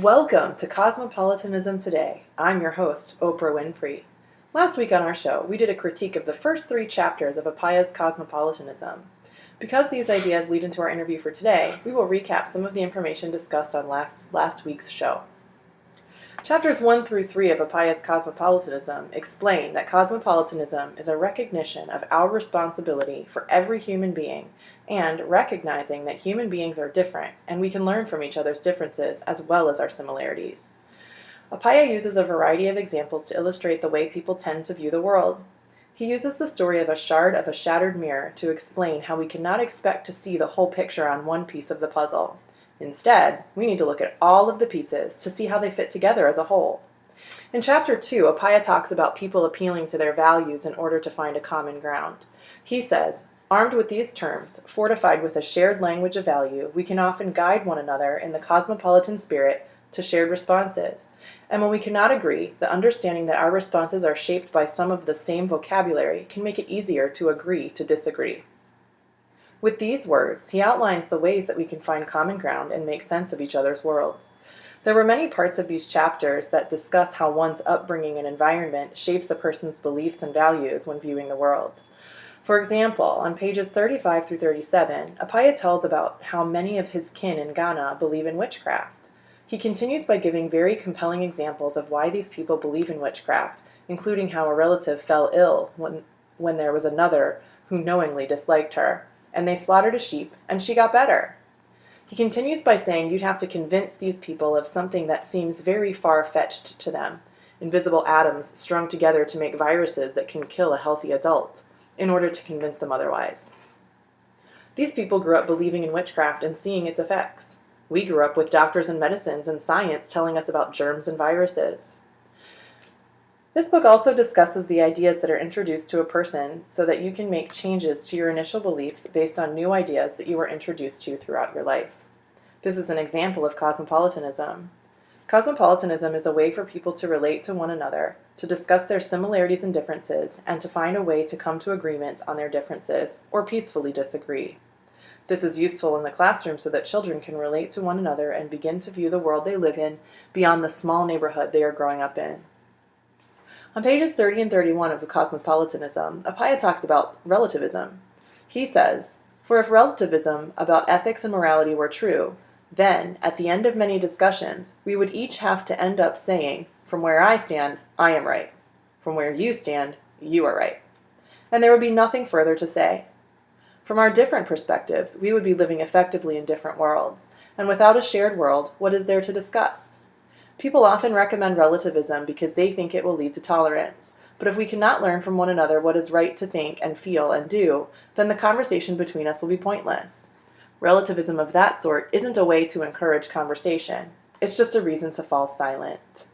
Welcome to Cosmopolitanism Today. I'm your host, Oprah Winfrey. Last week on our show, we did a critique of the first 3 chapters of Appiah's Cosmopolitanism. Because these ideas lead into our interview for today, we will recap some of the information discussed on last week's show. Chapters 1 through 3 of Appiah's Cosmopolitanism explain that cosmopolitanism is a recognition of our responsibility for every human being and recognizing that human beings are different and we can learn from each other's differences as well as our similarities. Appiah uses a variety of examples to illustrate the way people tend to view the world. He uses the story of a shard of a shattered mirror to explain how we cannot expect to see the whole picture on one piece of the puzzle. Instead, we need to look at all of the pieces to see how they fit together as a whole. In Chapter 2, Appiah talks about people appealing to their values in order to find a common ground. He says, armed with these terms, fortified with a shared language of value, we can often guide one another in the cosmopolitan spirit to shared responses. And when we cannot agree, the understanding that our responses are shaped by some of the same vocabulary can make it easier to agree to disagree. With these words, he outlines the ways that we can find common ground and make sense of each other's worlds. There were many parts of these chapters that discuss how one's upbringing and environment shapes a person's beliefs and values when viewing the world. For example, on pages 35 through 37, Appiah tells about how many of his kin in Ghana believe in witchcraft. He continues by giving very compelling examples of why these people believe in witchcraft, including how a relative fell ill when there was another who knowingly disliked her, and they slaughtered a sheep, and she got better. He continues by saying you'd have to convince these people of something that seems very far-fetched to them, invisible atoms strung together to make viruses that can kill a healthy adult, in order to convince them otherwise. These people grew up believing in witchcraft and seeing its effects. We grew up with doctors and medicines and science telling us about germs and viruses. This book also discusses the ideas that are introduced to a person so that you can make changes to your initial beliefs based on new ideas that you were introduced to throughout your life. This is an example of cosmopolitanism. Cosmopolitanism is a way for people to relate to one another, to discuss their similarities and differences, and to find a way to come to agreements on their differences or peacefully disagree. This is useful in the classroom so that children can relate to one another and begin to view the world they live in beyond the small neighborhood they are growing up in. On pages 30 and 31 of the Cosmopolitanism, Appiah talks about relativism. He says, for if relativism about ethics and morality were true, then, at the end of many discussions, we would each have to end up saying, from where I stand, I am right. From where you stand, you are right. And there would be nothing further to say. From our different perspectives, we would be living effectively in different worlds, and without a shared world, what is there to discuss? People often recommend relativism because they think it will lead to tolerance, but if we cannot learn from one another what is right to think and feel and do, then the conversation between us will be pointless. Relativism of that sort isn't a way to encourage conversation. It's just a reason to fall silent.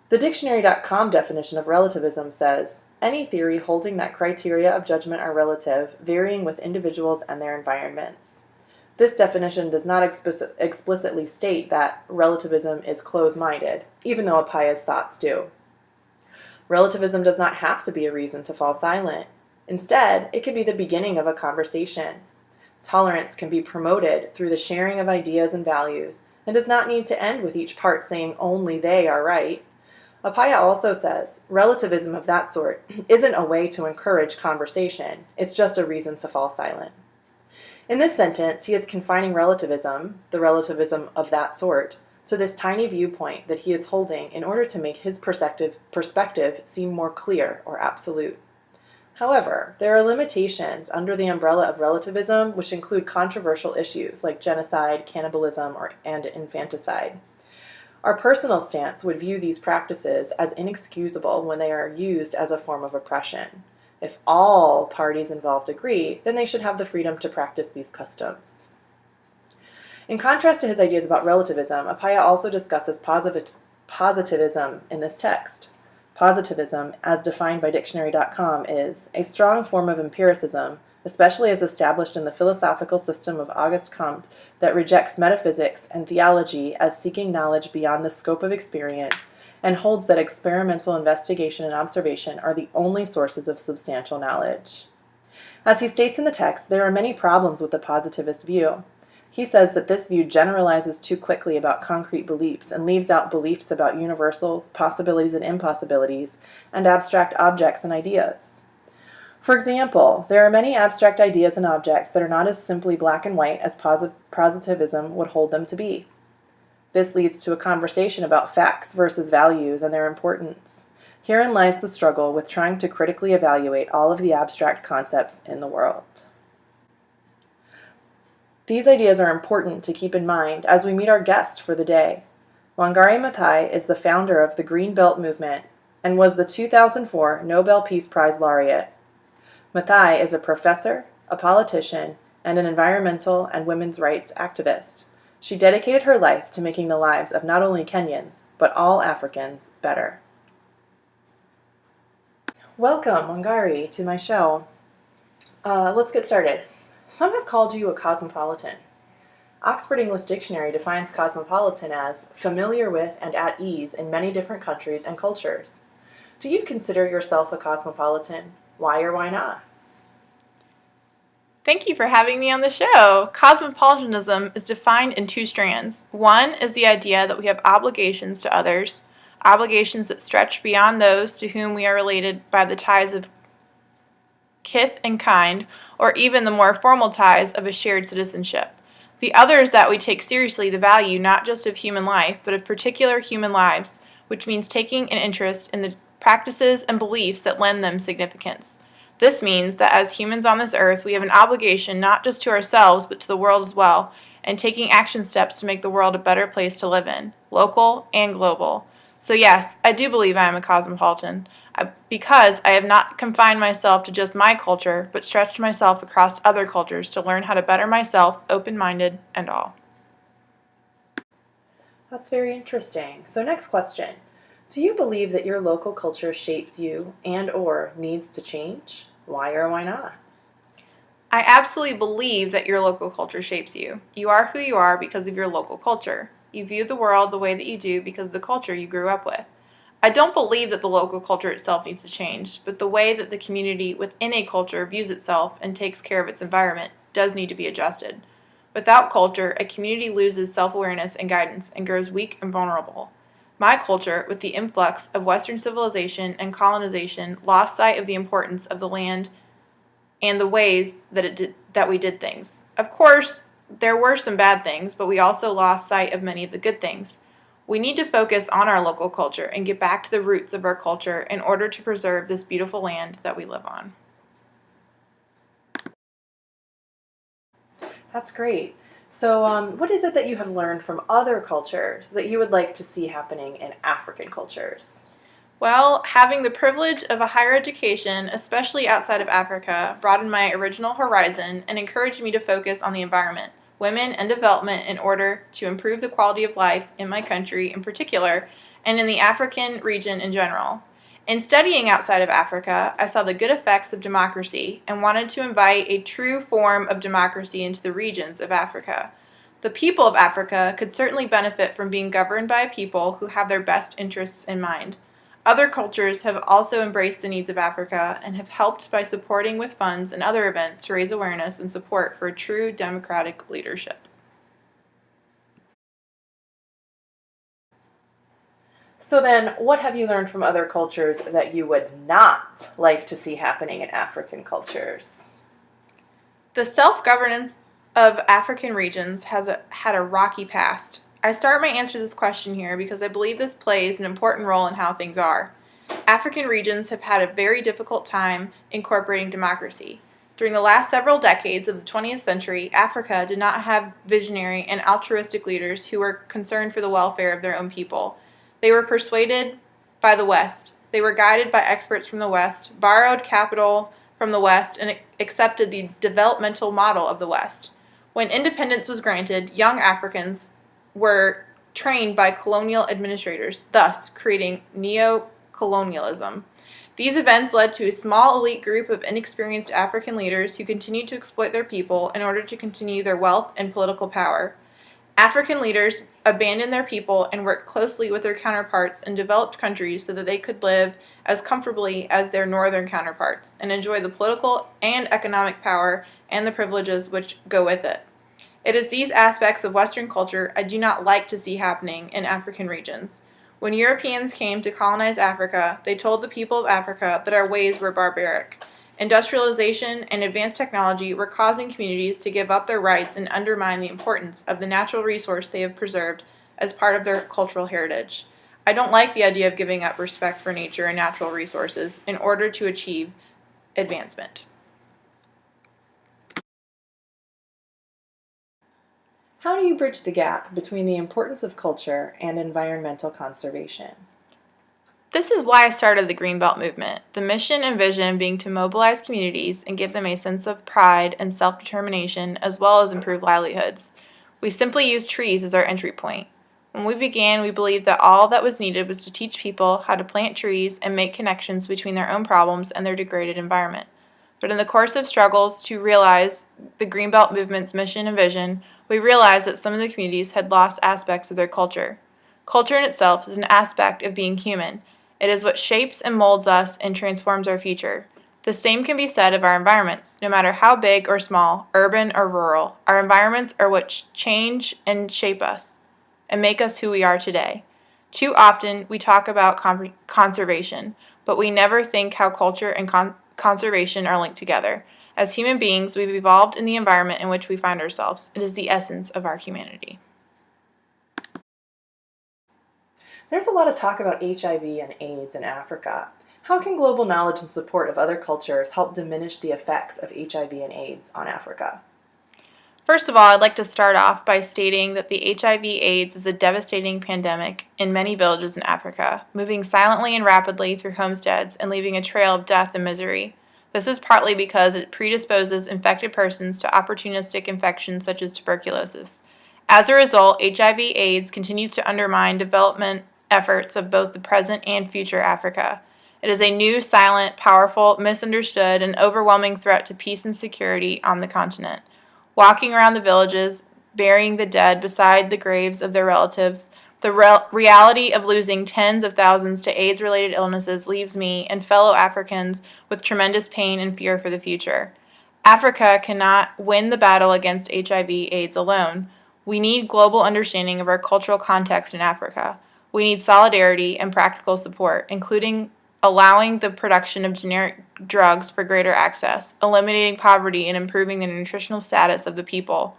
The dictionary.com definition of relativism says, any theory holding that criteria of judgment are relative, varying with individuals and their environments. This definition does not explicitly state that relativism is closed-minded, even though Appiah's thoughts do. Relativism does not have to be a reason to fall silent. Instead, it can be the beginning of a conversation. Tolerance can be promoted through the sharing of ideas and values, and does not need to end with each part saying only they are right. Appiah also says, relativism of that sort isn't a way to encourage conversation, it's just a reason to fall silent. In this sentence, he is confining relativism, the relativism of that sort, to this tiny viewpoint that he is holding in order to make his perspective seem more clear or absolute. However, there are limitations under the umbrella of relativism which include controversial issues like genocide, cannibalism, and infanticide. Our personal stance would view these practices as inexcusable when they are used as a form of oppression. If all parties involved agree, then they should have the freedom to practice these customs. In contrast to his ideas about relativism, Appiah also discusses positivism in this text. Positivism, as defined by dictionary.com, is a strong form of empiricism, especially as established in the philosophical system of Auguste Comte, that rejects metaphysics and theology as seeking knowledge beyond the scope of experience and holds that experimental investigation and observation are the only sources of substantial knowledge. As he states in the text, there are many problems with the positivist view. He says that this view generalizes too quickly about concrete beliefs and leaves out beliefs about universals, possibilities and impossibilities, and abstract objects and ideas. For example, there are many abstract ideas and objects that are not as simply black and white as positivism would hold them to be. This leads to a conversation about facts versus values and their importance. Herein lies the struggle with trying to critically evaluate all of the abstract concepts in the world. These ideas are important to keep in mind as we meet our guest for the day. Wangari Maathai is the founder of the Green Belt movement and was the 2004 Nobel Peace Prize laureate. Maathai is a professor, a politician, and an environmental and women's rights activist. She dedicated her life to making the lives of not only Kenyans, but all Africans better. Welcome, Wangari, to my show. Let's get started. Some have called you a cosmopolitan. Oxford English Dictionary defines cosmopolitan as familiar with and at ease in many different countries and cultures. Do you consider yourself a cosmopolitan? Why or why not? Thank you for having me on the show. Cosmopolitanism is defined in two strands. One is the idea that we have obligations to others, obligations that stretch beyond those to whom we are related by the ties of kith and kind, or even the more formal ties of a shared citizenship. The other is that we take seriously the value not just of human life, but of particular human lives, which means taking an interest in the practices and beliefs that lend them significance. This means that as humans on this earth, we have an obligation not just to ourselves, but to the world as well, and taking action steps to make the world a better place to live in, local and global. So yes, I do believe I am a cosmopolitan, because I have not confined myself to just my culture, but stretched myself across other cultures to learn how to better myself, open-minded and all. That's very interesting. So next question. Do you believe that your local culture shapes you and or needs to change? Why or why not? I absolutely believe that your local culture shapes you. You are who you are because of your local culture. You view the world the way that you do because of the culture you grew up with. I don't believe that the local culture itself needs to change, but the way that the community within a culture views itself and takes care of its environment does need to be adjusted. Without culture, a community loses self-awareness and guidance and grows weak and vulnerable. My culture, with the influx of Western civilization and colonization, lost sight of the importance of the land and the ways that we did things. Of course, there were some bad things, but we also lost sight of many of the good things. We need to focus on our local culture and get back to the roots of our culture in order to preserve this beautiful land that we live on. That's great. So what is it that you have learned from other cultures that you would like to see happening in African cultures? Well, having the privilege of a higher education, especially outside of Africa, broadened my original horizon and encouraged me to focus on the environment, women, and development in order to improve the quality of life in my country in particular, and in the African region in general. In studying outside of Africa, I saw the good effects of democracy and wanted to invite a true form of democracy into the regions of Africa. The people of Africa could certainly benefit from being governed by a people who have their best interests in mind. Other cultures have also embraced the needs of Africa and have helped by supporting with funds and other events to raise awareness and support for true democratic leadership. So then, what have you learned from other cultures that you would not like to see happening in African cultures? The self-governance of African regions has had a rocky past. I start my answer to this question here because I believe this plays an important role in how things are. African regions have had a very difficult time incorporating democracy. During the last several decades of the 20th century, Africa did not have visionary and altruistic leaders who were concerned for the welfare of their own people. They were persuaded by the West. They were guided by experts from the West, borrowed capital from the West, and accepted the developmental model of the West. When independence was granted, young Africans were trained by colonial administrators, thus creating neo-colonialism. These events led to a small elite group of inexperienced African leaders who continued to exploit their people in order to continue their wealth and political power. African leaders abandoned their people and worked closely with their counterparts in developed countries so that they could live as comfortably as their northern counterparts and enjoy the political and economic power and the privileges which go with it. It is these aspects of Western culture I do not like to see happening in African regions. When Europeans came to colonize Africa, they told the people of Africa that our ways were barbaric. Industrialization and advanced technology were causing communities to give up their rights and undermine the importance of the natural resource they have preserved as part of their cultural heritage. I don't like the idea of giving up respect for nature and natural resources in order to achieve advancement. How do you bridge the gap between the importance of culture and environmental conservation? This is why I started the Greenbelt movement, the mission and vision being to mobilize communities and give them a sense of pride and self-determination as well as improve livelihoods. We simply used trees as our entry point. When we began, we believed that all that was needed was to teach people how to plant trees and make connections between their own problems and their degraded environment. But in the course of struggles to realize the Greenbelt movement's mission and vision, we realized that some of the communities had lost aspects of their culture. Culture in itself is an aspect of being human. It is what shapes and molds us and transforms our future. The same can be said of our environments. No matter how big or small, urban or rural, our environments are what change and shape us and make us who we are today. Too often, we talk about conservation, but we never think how culture and conservation are linked together. As human beings, we've evolved in the environment in which we find ourselves. It is the essence of our humanity. There's a lot of talk about HIV and AIDS in Africa. How can global knowledge and support of other cultures help diminish the effects of HIV and AIDS on Africa? First of all, I'd like to start off by stating that the HIV/AIDS is a devastating pandemic in many villages in Africa, moving silently and rapidly through homesteads and leaving a trail of death and misery. This is partly because it predisposes infected persons to opportunistic infections such as tuberculosis. As a result, HIV/AIDS continues to undermine development efforts of both the present and future Africa. It is a new, silent, powerful, misunderstood, and overwhelming threat to peace and security on the continent. Walking around the villages, burying the dead beside the graves of their relatives, the reality of losing tens of thousands to AIDS-related illnesses leaves me and fellow Africans with tremendous pain and fear for the future. Africa cannot win the battle against HIV/AIDS alone. We need global understanding of our cultural context in Africa. We need solidarity and practical support, including allowing the production of generic drugs for greater access, eliminating poverty, and improving the nutritional status of the people.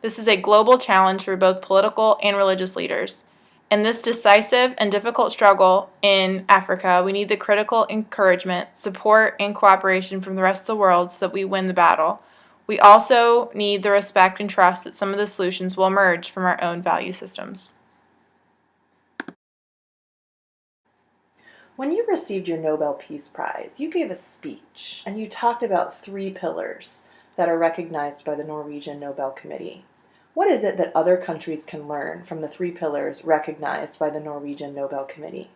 This is a global challenge for both political and religious leaders. In this decisive and difficult struggle in Africa, we need the critical encouragement, support, and cooperation from the rest of the world so that we win the battle. We also need the respect and trust that some of the solutions will emerge from our own value systems. When you received your Nobel Peace Prize, you gave a speech and you talked about 3 pillars that are recognized by the Norwegian Nobel Committee. What is it that other countries can learn from the 3 pillars recognized by the Norwegian Nobel Committee?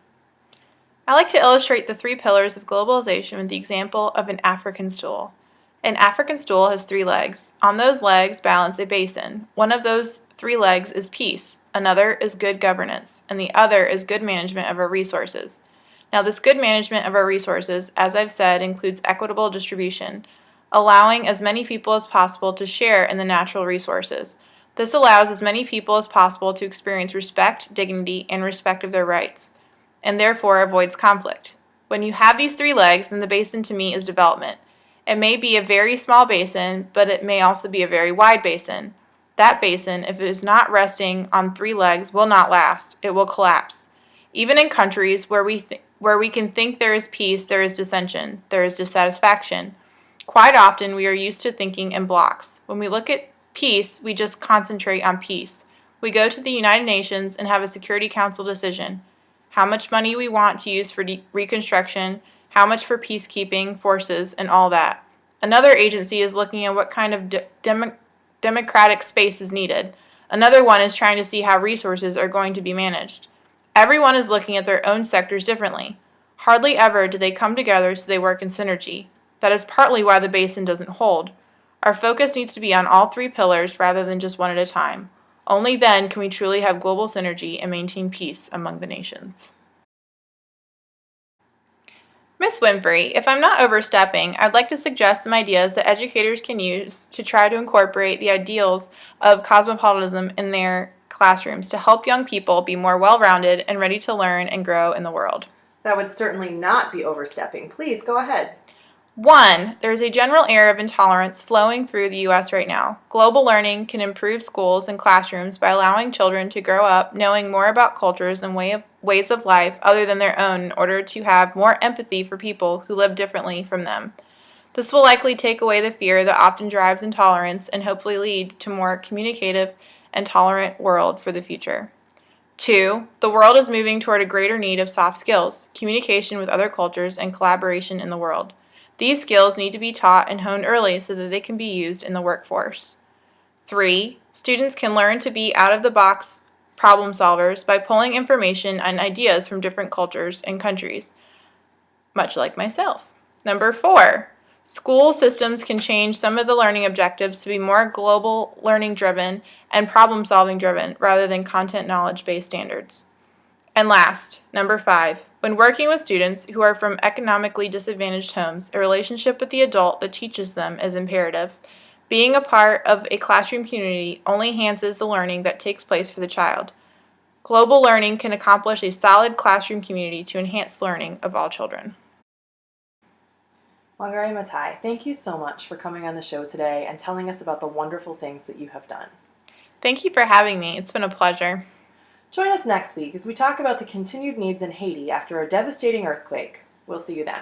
I like to illustrate the 3 pillars of globalization with the example of an African stool. An African stool has 3 legs. On those legs balance a basin. One of those 3 legs is peace, another is good governance, and the other is good management of our resources. Now, this good management of our resources, as I've said, includes equitable distribution, allowing as many people as possible to share in the natural resources. This allows as many people as possible to experience respect, dignity, and respect of their rights, and therefore avoids conflict. When you have these 3 legs, then the basin to me is development. It may be a very small basin, but it may also be a very wide basin. That basin, if it is not resting on 3 legs, will not last. It will collapse. Even in countries where we can think there is peace, there is dissension, there is dissatisfaction. Quite often, we are used to thinking in blocks. When we look at peace, we just concentrate on peace. We go to the United Nations and have a Security Council decision. How much money we want to use for reconstruction, how much for peacekeeping forces, and all that. Another agency is looking at what kind of democratic space is needed. Another one is trying to see how resources are going to be managed. Everyone is looking at their own sectors differently. Hardly ever do they come together so they work in synergy. That is partly why the basin doesn't hold. Our focus needs to be on all 3 pillars rather than just one at a time. Only then can we truly have global synergy and maintain peace among the nations. Miss Winfrey, if I'm not overstepping, I'd like to suggest some ideas that educators can use to try to incorporate the ideals of cosmopolitanism in their classrooms to help young people be more well-rounded and ready to learn and grow in the world. That would certainly not be overstepping. Please go ahead. 1. There is a general air of intolerance flowing through the U.S. right now. Global learning can improve schools and classrooms by allowing children to grow up knowing more about cultures and ways of life other than their own in order to have more empathy for people who live differently from them. This will likely take away the fear that often drives intolerance and hopefully lead to a more communicative and tolerant world for the future. 2. The world is moving toward a greater need of soft skills, communication with other cultures, and collaboration in the world. These skills need to be taught and honed early so that they can be used in the workforce. 3. Students can learn to be out-of-the-box problem solvers by pulling information and ideas from different cultures and countries, much like myself. 4. School systems can change some of the learning objectives to be more global learning driven and problem solving driven rather than content knowledge based standards. And last, 5. When working with students who are from economically disadvantaged homes, a relationship with the adult that teaches them is imperative. Being a part of a classroom community only enhances the learning that takes place for the child. Global learning can accomplish a solid classroom community to enhance learning of all children. Wangari Maathai, thank you so much for coming on the show today and telling us about the wonderful things that you have done. Thank you for having me. It's been a pleasure. Join us next week as we talk about the continued needs in Haiti after a devastating earthquake. We'll see you then.